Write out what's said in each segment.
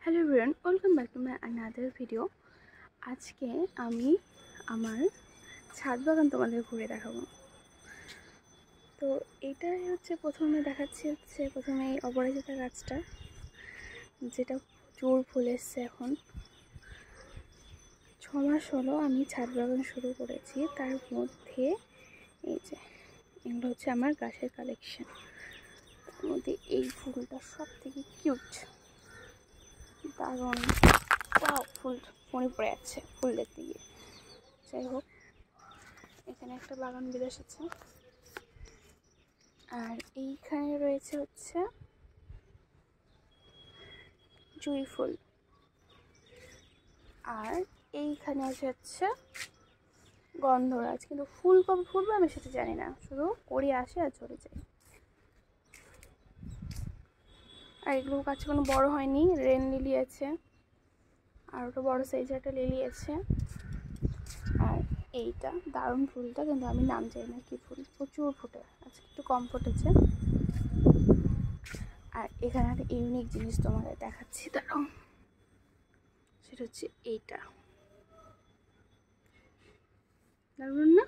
Hello everyone, welcome back to my another video. আজকে আমি আমার ছাদ বাগান তোমাদের ঘুরে দেখাবো। তো এইটাই হচ্ছে প্রথমে দেখাচ্ছি, প্রথমে এই অপরাজিতা গাছটা, যেটা প্রচুর ফুল এসছে। এখন 6 মাস হলো আমি ছাদ বাগান শুরু করেছি। তার মধ্যে এই যে এগুলো হচ্ছে আমার গাছের কালেকশন। তার মধ্যে এই ফুলটা সব থেকে কিউট, দারুণ। ফুল ফোনে পড়ে যাচ্ছে ফুল দেখতে গিয়ে। যাই হোক, এখানে একটা বাগান বিলাস আছে, আর এইখানে রয়েছে হচ্ছে জুঁই ফুল, আর এইখানে আছে হচ্ছে গন্ধরাজ। কিন্তু ফুল কবে ফুটবে আমি সেটা জানি না, শুধু কড়ি আসে আর চলে যায়। আর এগুলো গাছ কোনো বড় হয়নি। রেন লিলি আছে, আর ওটা বড় সাইজের একটা লিলি আছে। আর এইটা দারুণ ফুলটা, কিন্তু আমি নাম জানি না কি ফুল, প্রচুর ফুটে, আজকে একটু কম ফুটেছে। আর এখানে একটা ইউনিক জিনিস তোমাদের দেখাচ্ছি, দাঁড়াও। সেটা হচ্ছে এইটা, দারুণ না?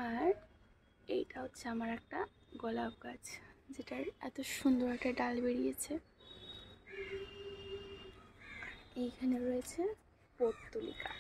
আর এইটা হচ্ছে আমার একটা গোলাপ গাছ, যেটার এত সুন্দর একটা ডাল বেরিয়েছে। এইখানে রয়েছে পর্তুলিকা,